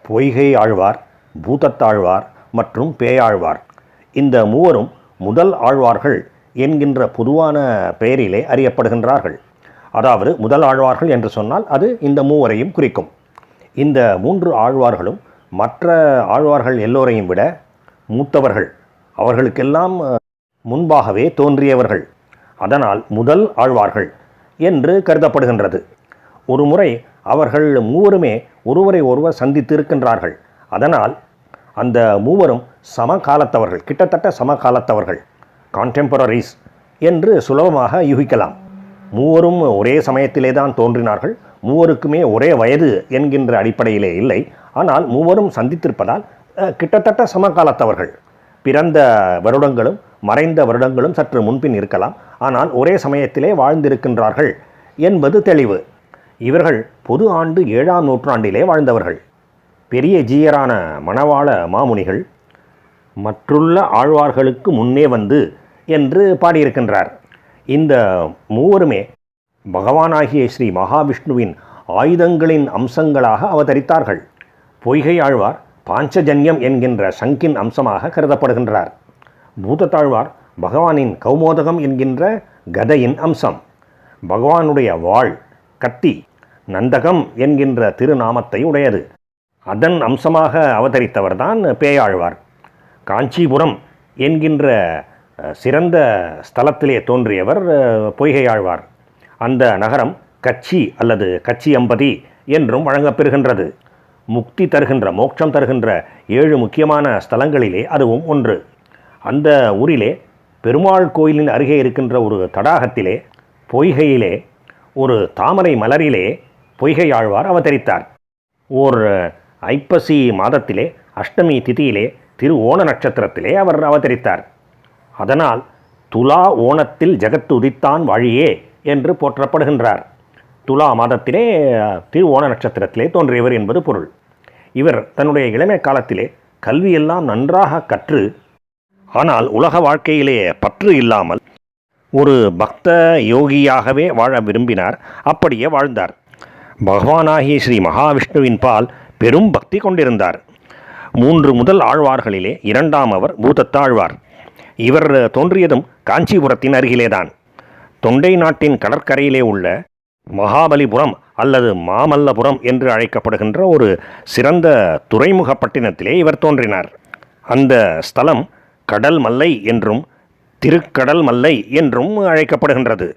பொய்கை ஆழ்வார், பூதத்தாழ்வார் மற்றும் பேயாழ்வார். இந்த மூவரும் முதல் ஆழ்வார்கள் என்கின்ற பொதுவான பெயரிலே அறியப்படுகின்றார்கள். அதாவது முதல் ஆழ்வார்கள் என்று சொன்னால் அது இந்த மூவரையும் குறிக்கும். இந்த மூன்று ஆழ்வார்களும் மற்ற ஆழ்வார்கள் எல்லோரையும் விட மூத்தவர்கள், அவர்களுக்கெல்லாம் முன்பாகவே தோன்றியவர்கள். அதனால் முதல் ஆழ்வார்கள் என்று கருதப்படுகின்றது. ஒரு முறை அவர்கள் மூவருமே ஒருவரை ஒருவர் சந்தித்து இருக்கின்றார்கள். அதனால் அந்த மூவரும் சமகாலத்தவர்கள், கிட்டத்தட்ட சமகாலத்தவர்கள், கான்டெம்பரரிஸ் என்று சுலபமாக யூகிக்கலாம். மூவரும் ஒரே சமயத்திலே தான் தோன்றினார்கள். மூவருக்குமே ஒரே வயது என்கின்ற அடிப்படையிலே இல்லை. ஆனால் மூவரும் சந்தித்திருப்பதால் கிட்டத்தட்ட சமகாலத்தவர்கள். பிறந்த வருடங்களும் மறைந்த வருடங்களும் சற்று முன்பின் இருக்கலாம். ஆனால் ஒரே சமயத்திலே வாழ்ந்திருக்கின்றார்கள் என்பது தெளிவு. இவர்கள் பொது ஆண்டு 7ஆம் நூற்றாண்டிலே வாழ்ந்தவர்கள். பெரிய ஜீயரான மணவாள மாமுனிகள் மற்றுள்ள ஆழ்வார்களுக்கு முன்னே வந்து என்று பாடியிருக்கின்றார். இந்த மூவருமே பகவானாகிய ஸ்ரீ மகாவிஷ்ணுவின் ஆயுதங்களின் அம்சங்களாக அவதரித்தார்கள். பொய்கை ஆழ்வார் பாஞ்சஜன்யம் என்கின்ற சங்கின் அம்சமாக கருதப்படுகின்றார். பூதத்தாழ்வார் பகவானின் கௌமோதகம் என்கின்ற கதையின் அம்சம். பகவானுடைய வாள், கத்தி நந்தகம் என்கின்ற திருநாமத்தை உடையது. அதன் அம்சமாக அவதரித்தவர்தான் பேயாழ்வார். காஞ்சிபுரம் என்கின்ற சிறந்த ஸ்தலத்திலே தோன்றியவர் பொய்கை ஆழ்வார். அந்த நகரம் கச்சி அல்லது கச்சி அம்பதி என்றும் வழங்கப்பெறுகின்றது. முக்தி தருகின்ற, மோட்சம் தருகின்ற 7 முக்கியமான ஸ்தலங்களிலே அதுவும் ஒன்று. அந்த ஊரிலே பெருமாள் கோயிலின் அருகே இருக்கின்ற ஒரு தடாகத்திலே, பொய்கையிலே, ஒரு தாமரை மலரிலே பொய்கை ஆழ்வார் அவதரித்தார். ஓர் ஐப்பசி மாதத்திலே அஷ்டமி திதியிலே திரு ஓண நட்சத்திரத்திலே அவர் அவதரித்தார். அதனால் துலா ஓணத்தில் ஜகத்து உதித்தான் வாழியே என்று போற்றப்படுகின்றார். துலா மாதத்திலே திரு ஓண நட்சத்திரத்திலே தோன்றியவர் என்பது பொருள். இவர் தன்னுடைய இளமை காலத்திலே கல்வியெல்லாம் நன்றாக கற்று, ஆனால் உலக வாழ்க்கையிலே பற்று இல்லாமல் ஒரு பக்த யோகியாகவே வாழ விரும்பினார். அப்படியே வாழ்ந்தார். பகவானாகிய ஸ்ரீ மகாவிஷ்ணுவின் பால் பெரும் பக்தி கொண்டிருந்தார். 3 முதல் ஆழ்வார்களிலே 2ஆம் அவர் பூதத்தாழ்வார். இவர் தோன்றியதும் காஞ்சிபுரத்தின் அருகிலேதான். தொண்டை நாட்டின் கடற்கரையிலே உள்ள மகாபலிபுரம் அல்லது மாமல்லபுரம் என்று அழைக்கப்படுகின்ற ஒரு சிறந்த துறைமுகப்பட்டினத்திலே இவர் தோன்றினார். அந்த ஸ்தலம் கடல் மல்லை என்றும் திருக்கடல் மல்லை என்றும் அழைக்கப்படுகின்றது.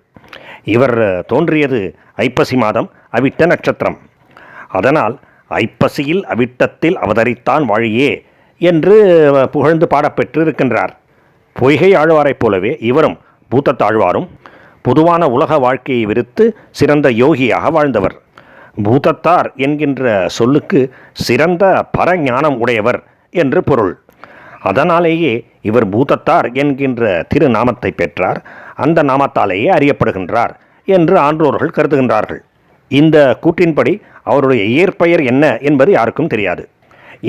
இவர் தோன்றியது ஐப்பசி மாதம் அவிட்ட நட்சத்திரம். அதனால் ஐப்பசியில் அவிட்டத்தில் அவதரித்தான் வாழியே என்று புகழ்ந்து பாடப்பெற்றிருக்கின்றார். பொய்கை ஆழ்வாரைப் போலவே இவரும் பூதத்தாழ்வாரும் பொதுவான உலக வாழ்க்கையை விடுத்து சிறந்த யோகியாக வாழ்ந்தவர். பூதத்தார் என்கின்ற சொல்லுக்கு சிறந்த பரஞானம் உடையவர் என்று பொருள். அதனாலேயே இவர் பூதத்தார் என்கின்ற திருநாமத்தை பெற்றார். அந்த நாமத்தாலேயே அறியப்படுகின்றார் என்று ஆன்றோர்கள் கருதுகின்றார்கள். இந்த கூற்றின்படி அவருடைய இயற்பெயர் என்ன என்பது யாருக்கும் தெரியாது.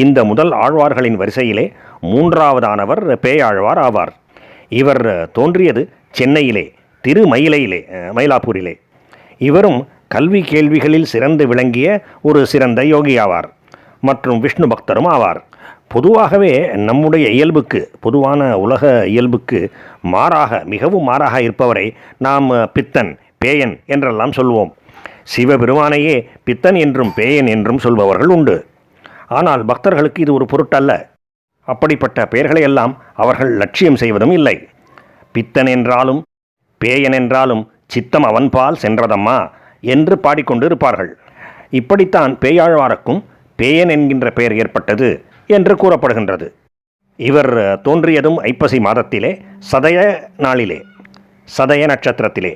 இந்த முதல் ஆழ்வார்களின் வரிசையிலே 3ஆவதானவர் பேயாழ்வார் ஆவார். இவர் தோன்றியது சென்னையிலே, திருமயிலையிலே, மயிலாப்பூரிலே. இவரும் கல்வி கேள்விகளில் சிறந்து விளங்கிய ஒரு சிறந்த யோகி ஆவார் மற்றும் விஷ்ணு பக்தரும் ஆவார். பொதுவாகவே நம்முடைய இயல்புக்கு, பொதுவான உலக இயல்புக்கு மாறாக, மிகவும் மாறாக இருப்பவரை நாம் பித்தன், பேயன் என்றெல்லாம் சொல்வோம். சிவபெருமானையே பித்தன் என்றும் பேயன் என்றும் சொல்பவர்கள் உண்டு. ஆனால் பக்தர்களுக்கு இது ஒரு பொருட்டல்ல. அப்படிப்பட்ட பெயர்களை எல்லாம் அவர்கள் லட்சியம் செய்வதும் இல்லை. பித்தன் என்றாலும் பேயன் என்றாலும் சித்தம் அவன்பால் சென்றதம்மா என்று பாடிக்கொண்டு இருப்பார்கள். இப்படித்தான் பேயாழ்வாருக்கும் பேயன் என்கின்ற பெயர் ஏற்பட்டது என்று கூறப்படுகின்றது. இவர் தோன்றியதும் ஐப்பசி மாதத்திலே, சதய நாளிலே, சதய நட்சத்திரத்திலே.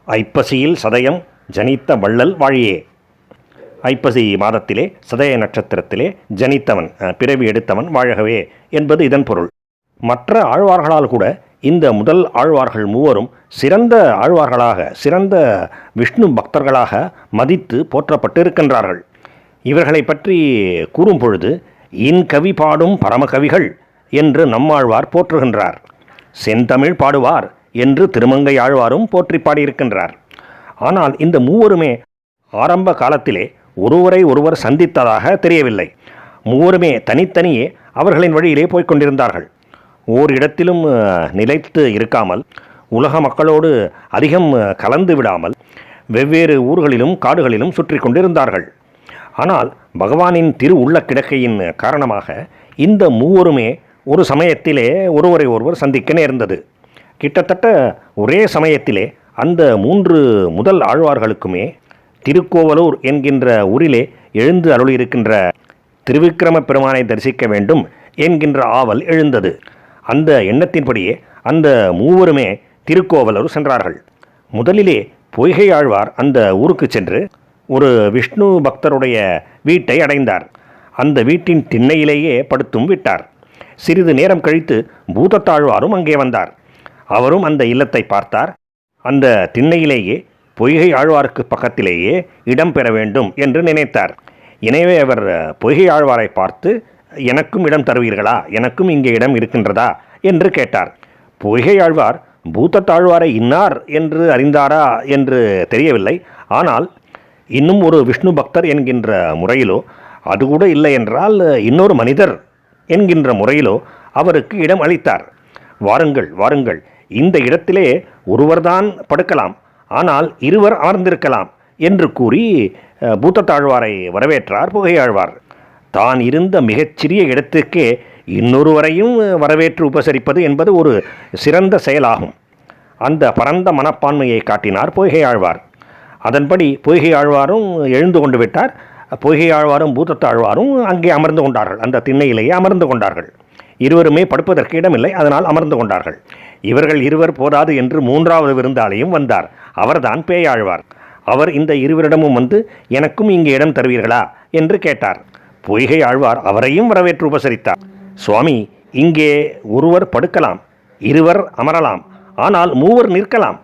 ஐப்பசியில் சதயம் ஜனித்த வள்ளல் வாழியே. ஐப்பசி மாதத்திலே சதய நட்சத்திரத்திலே ஜனித்தவன், பிறவி எடுத்தவன் வாழ்கவே என்பது இதன் பொருள். மற்ற ஆழ்வார்களால் கூட இந்த முதல் ஆழ்வார்கள் மூவரும் சிறந்த ஆழ்வார்களாக, சிறந்த விஷ்ணு பக்தர்களாக மதித்து போற்றப்பட்டு இருக்கின்றார்கள். இவர்களை பற்றி கூறும் பொழுது இன்கவி பாடும் பரமகவிகள் என்று நம்மாழ்வார் போற்றுகின்றார். செந்தமிழ் பாடுவார் என்று திருமங்கை ஆழ்வாரும் போற்றி பாடியிருக்கின்றார். ஆனால் இந்த மூவருமே ஆரம்ப காலத்திலே ஒருவரை ஒருவர் சந்தித்ததாக தெரியவில்லை. மூவருமே தனித்தனியே அவர்களின் வழியிலே போய்க் கொண்டிருந்தார்கள். ஓரிடத்திலும் நிலைத்து இருக்காமல், உலக மக்களோடு அதிகம் கலந்து விடாமல் வெவ்வேறு ஊர்களிலும் காடுகளிலும் சுற்றி கொண்டிருந்தார்கள். ஆனால் பகவானின் திரு உள்ள கிடக்கையின் காரணமாக இந்த மூவருமே ஒரு சமயத்திலே ஒருவரை ஒருவர் சந்திக்க நேர்ந்தது. கிட்டத்தட்ட ஒரே சமயத்திலே அந்த 3 முதல் ஆழ்வார்களுக்குமே திருக்கோவலூர் என்கின்ற ஊரிலே எழுந்து அருளியிருக்கின்ற திருவிக்கிரம பெருமானை தரிசிக்க வேண்டும் என்கின்ற ஆவல் எழுந்தது. அந்த எண்ணத்தின்படியே அந்த மூவருமே திருக்கோவலூர் சென்றார்கள். முதலிலே பொய்கை ஆழ்வார் அந்த ஊருக்கு சென்று ஒரு விஷ்ணு பக்தருடைய வீட்டை அடைந்தார். அந்த வீட்டின் திண்ணையிலேயே படுத்தும் விட்டார். சிறிது நேரம் கழித்து பூதத்தாழ்வாரும் அங்கே வந்தார். அவரும் அந்த இல்லத்தை பார்த்தார். அந்த திண்ணையிலேயே பொய்கை ஆழ்வாருக்கு பக்கத்திலேயே இடம் பெற வேண்டும் என்று நினைத்தார். எனவே அவர் பொய்கை ஆழ்வாரை பார்த்து, எனக்கும் இடம் தருவீர்களா, எனக்கும் இங்கே இடம் இருக்கின்றதா என்று கேட்டார். பொய்கை ஆழ்வார் பூதத்தாழ்வாரை இன்னார் என்று அறிந்தாரா என்று தெரியவில்லை. ஆனால் இன்னும் ஒரு விஷ்ணு பக்தர் என்கின்ற முறையிலோ, அது கூட இல்லை என்றால் இன்னொரு மனிதர் என்கின்ற முறையிலோ அவருக்கு இடம் அளித்தார். வாருங்கள் வாருங்கள், இந்த இடத்திலே ஒருவர்தான் படுக்கலாம், ஆனால் இருவர் அமர்ந்திருக்கலாம் என்று கூறி பூதத்தாழ்வாரை வரவேற்றார் புகையாழ்வார். தான் இருந்த மிகச்சிறிய இடத்துக்கே இன்னொருவரையும் வரவேற்று உபசரிப்பது என்பது ஒரு சிறந்த செயலாகும். அந்த பரந்த மனப்பான்மையை காட்டினார் பொய்கையாழ்வார். அதன்படி பொய்கையாழ்வாரும் எழுந்து கொண்டு விட்டார். பொய்கையாழ்வாரும் பூதத்தாழ்வாரும் அங்கே அமர்ந்து கொண்டார்கள். அந்த திண்ணையிலேயே அமர்ந்து கொண்டார்கள். இருவருமே படுப்பதற்கு இடமில்லை, அதனால் அமர்ந்து கொண்டார்கள். இவர்கள் இருவர் போதாது என்று 3வது விருந்தாளியும் வந்தார். அவர்தான் பேயாழ்வார். அவர் இந்த இருவரிடமும் வந்து, எனக்கும் இங்கே இடம் தருவீர்களா என்று கேட்டார். பொய்கை ஆழ்வார் அவரையும் வரவேற்று உபசரித்தார். சுவாமி, இங்கே ஒருவர் படுக்கலாம், இருவர் அமரலாம், ஆனால் 3 நிற்கலாம்.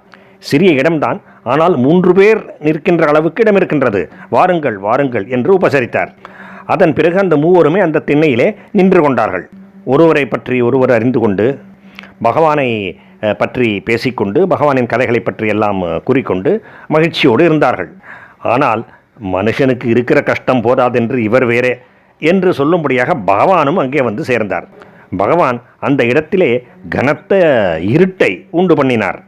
சிறிய இடம்தான், ஆனால் 3 பேர் நிற்கின்ற அளவுக்கு இடம் இருக்கின்றது. வாருங்கள் வாருங்கள் என்று உபசரித்தார். அதன் பிறகு அந்த 3வருமே அந்த திண்ணையிலே நின்று கொண்டார்கள். ஒருவரை பற்றி ஒருவர் அறிந்து கொண்டு, பகவானை பற்றி பேசிக்கொண்டு, பகவானின் கதைகளை பற்றி எல்லாம் கூறிக்கொண்டு மகிழ்ச்சியோடு இருந்தார்கள். ஆனால் மனுஷனுக்கு இருக்கிற கஷ்டம் போதாதென்று இவர் வேறே என்று சொல்லும்படியாக பகவானும் அங்கே வந்து சேர்ந்தார். பகவான் அந்த இடத்திலே கனத்த இருட்டை உண்டு பண்ணினார்.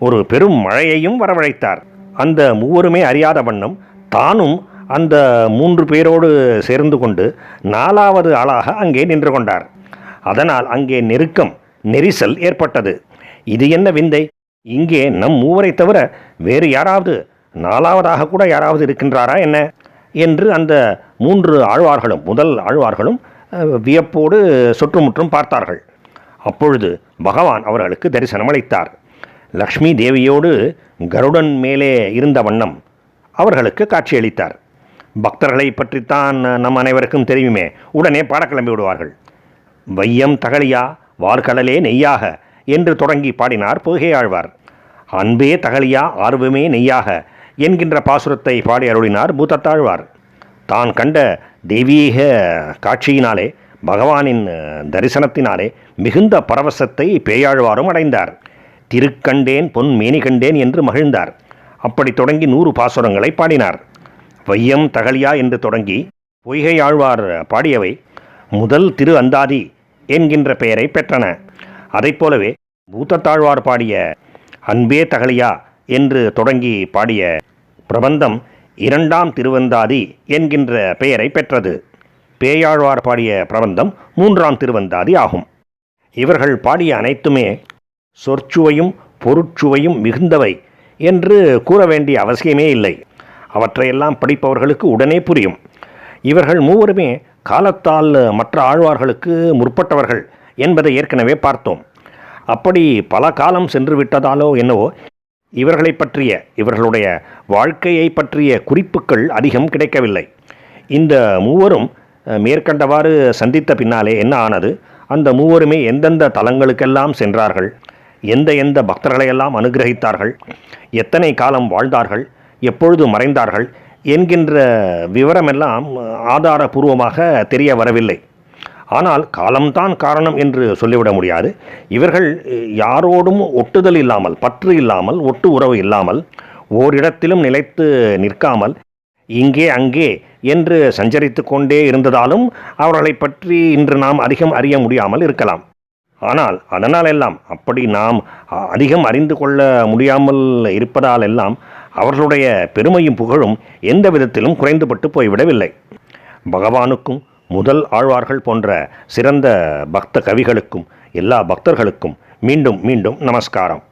ஒரு பெரும் மழையையும் வரவழைத்தார். அந்த 3வருமே அறியாத வண்ணம் தானும் அந்த 3 பேரோடு சேர்ந்து கொண்டு 4வது ஆளாக அங்கே நின்று கொண்டார். அதனால் அங்கே நெரிசல் ஏற்பட்டது. இது என்ன விந்தை, இங்கே நம் 3வரை தவிர வேறு யாராவது 4வதாக கூட யாராவது இருக்கின்றாரா என்ன என்று அந்த 3 ஆழ்வார்களும், முதல் ஆழ்வார்களும் வியப்போடு சுற்றுமுற்றும் பார்த்தார்கள். அப்பொழுது பகவான் அவர்களுக்கு தரிசனம் அளித்தார். லக்ஷ்மி தேவியோடு கருடன் மேலே இருந்த வண்ணம் அவர்களுக்கு காட்சியளித்தார். பக்தர்களை பற்றித்தான் நம் அனைவருக்கும் தெரியுமே, உடனே பாட கிளம்பி விடுவார்கள். வையம் தகழியா வார்கடலே நெய்யாக என்று தொடங்கி பாடினார் பொய்கையாழ்வார். அன்பே தகழியா ஆர்வமே நெய்யாக என்கின்ற பாசுரத்தை பாடி அருளினார் பூதத்தாழ்வார். தான் கண்ட தெய்வீக காட்சியினாலே, பகவானின் தரிசனத்தினாலே மிகுந்த பரவசத்தை பேயாழ்வாரும் அடைந்தார். திருக்கண்டேன் பொன் மேனி கண்டேன் என்று மகிழ்ந்தார். அப்படி தொடங்கி 100 பாசுரங்களை பாடினார். வையம் தகழியா என்று தொடங்கி பொய்கை ஆழ்வார் பாடியவை முதல் திரு அந்தாதி என்கின்ற பெயரை பெற்றன. அதைப்போலவே பூதத்தாழ்வார் பாடிய அன்பே தகழியா என்று தொடங்கி பாடிய பிரபந்தம் 2ஆம் திருவந்தாதி என்கின்ற பெயரை பெற்றது. பேயாழ்வார் பாடிய பிரபந்தம் 3ஆம் திருவந்தாதி ஆகும். இவர்கள் பாடிய அனைத்துமே சொற்சுவையும் பொருட்சுவையும் மிகுந்தவை என்று கூற வேண்டிய அவசியமே இல்லை. அவற்றையெல்லாம் படிப்பவர்களுக்கு உடனே புரியும். இவர்கள் 3வருமே காலத்தால் மற்ற ஆழ்வார்களுக்கு முற்பட்டவர்கள் என்பதை ஏற்கனவே பார்த்தோம். அப்படி பல காலம் சென்று விட்டதாலோ என்னவோ இவர்களை பற்றிய, இவர்களுடைய வாழ்க்கையை பற்றிய குறிப்புகள் அதிகம் கிடைக்கவில்லை. இந்த 3வரும் மேற்கண்டவாறு சந்தித்த பின்னாலே என்ன ஆனது, அந்த 3வருமே எந்தெந்த தலங்களுக்கெல்லாம் சென்றார்கள், எந்த பக்தர்களையெல்லாம் அனுகிரகித்தார்கள், எத்தனை காலம் வாழ்ந்தார்கள், எப்பொழுது மறைந்தார்கள் என்கின்ற விவரமெல்லாம் ஆதாரபூர்வமாக தெரிய வரவில்லை. ஆனால் காலம்தான் காரணம் என்று சொல்லிவிட முடியாது. இவர்கள் யாரோடும் ஒட்டுதல் இல்லாமல், பற்று இல்லாமல், ஒட்டு உறவு இல்லாமல், ஓரிடத்திலும் நிலைத்து நிற்காமல் இங்கே அங்கே என்று சஞ்சரித்து கொண்டே இருந்ததாலும் அவர்களை பற்றி இன்று நாம் அதிகம் அறிய முடியாமல் இருக்கலாம். ஆனால் அதனாலெல்லாம் அப்படி நாம் அதிகம் அறிந்து கொள்ள முடியாமல் இருப்பதாலெல்லாம் அவர்களுடைய பெருமையும் புகழும் எந்த விதத்திலும் குறைந்துபட்டு போய்விடவில்லை. பகவானுக்கும் முதல் ஆழ்வார்கள் போன்ற சிறந்த பக்த கவிகளுக்கும் எல்லா பக்தர்களுக்கும் மீண்டும் மீண்டும் நமஸ்காரம்.